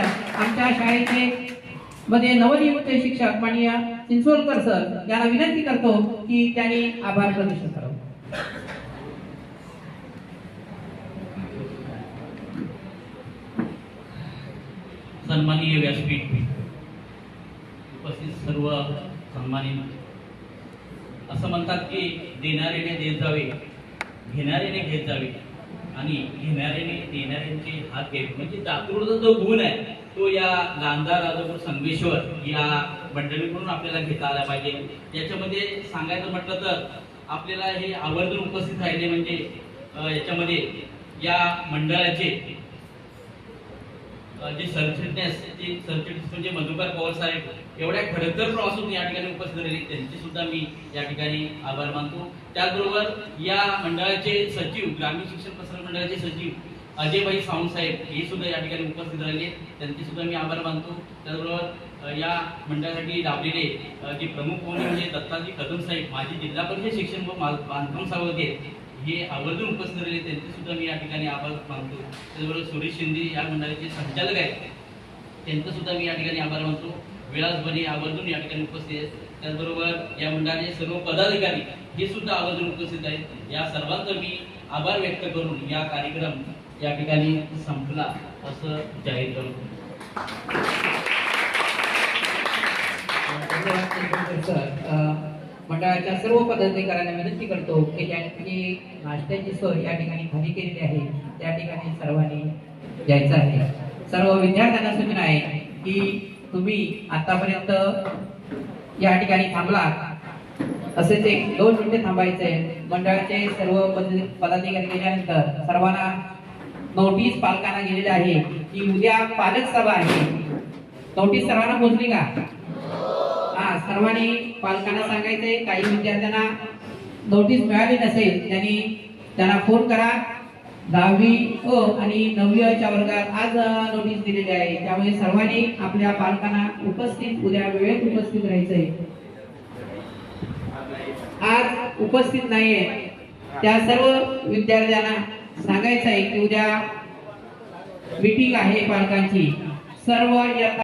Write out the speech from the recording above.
आमच्या शाळेचे मध्ये नवनियुक्त शिक्षक माननीय चिंचोलकर सर यांना विनंती करतो की त्यांनी आभार प्रदर्शन करावं. सन्माननीय व्यासपीठ, उपस्थित सर्व सन्मानित, असं म्हणतात की देणाऱ्याने देत जावे, घेणाऱ्याने घेत जावे आणि घेणाऱ्याने देणाऱ्यांचे हात घ्यावे. म्हणजे दातृत्वाचा जो गुण आहे तो या गांधार राजापूर संगमेश्वर या मंडळीकडून आपल्याला घेता आला पाहिजे. याच्यामध्ये सांगायचं म्हटलं तर आपल्याला हे आवर्जून उपस्थित राहिले म्हणजे याच्यामध्ये या मंडळाचे जे सरचिटणीस म्हणजे मधुकर पवार साहेब एवढ्या खडतर प्रवासून या ठिकाणी उपस्थित राहिले, त्यांचे सुद्धा मी या ठिकाणी आभार मानतो. त्याचबरोबर या मंडळाचे सचिव, ग्रामीण शिक्षण प्रसारण मंडळाचे सचिव अजयभाई सावंत साहेब हे सुद्धा या ठिकाणी उपस्थित राहिले, त्यांचे सुद्धा मी आभार मानतो. त्याचबरोबर या मंडळासाठी लाभलेले जे प्रमुख पाहुणे म्हणजे दत्ताजी कदम साहेब, माजी जिल्हा परिषद शिक्षण व बांधकाम सभापती हे आवर्जून उपस्थित राहिले, त्यांचे सुद्धा मी या ठिकाणी आभार मानतो. त्याचबरोबर सुरेश शिंदे या मंडळाचे संचालक आहेत, त्यांचं सुद्धा मी या ठिकाणी आभार मानतो. विलास बने आवर्जून या ठिकाणी उपस्थित आहेत. त्याचबरोबर या मंडळाचे सर्व पदाधिकारी हे सुद्धा आवर्जून उपस्थित आहेत. या सर्वांचा मी आभार व्यक्त करून या कार्यक्रम या ठिकाणी संपला असं जाहीर करतो. मंडळाच्या सर्व पदाधिकाऱ्यांना विनंती करतो की ज्यांची नाश्त्याची सोय या ठिकाणी खाली केलेली आहे त्या ठिकाणी सर्वांनी यायचं आहे. सर्व विद्यार्थ्यांना सूचना आहे की तुम्ही आतापर्यंत या ठिकाणी थांबला असेच 1-2 मिनिटे थांबायचे. मंडळाचे सर्व पदाधिकारी गेल्यानंतर सर्वांना नोटीस पालकांना गेलेली आहे की उद्या पालक सभा आहे. नोटीस सर्वांना पोहोचली का? सर्वांनी पालकांना सांगायचंय. काही विद्यार्थ्यांना नोटीस मिळाली नसेल त्यांना फोन करा. 10वी अ आणि 9वी अ च्या वर्गात आज नोटीस दिलेली आहे, त्यामुळे सर्वांनी आपल्या पालकांना उपस्थित उद्या वेळेत उपस्थित राहायचंय. आज उपस्थित नाहीये त्या सर्व विद्यार्थ्यांना सांगायचं आहे की उद्या मीटिंग आहे पालकांची. सर्व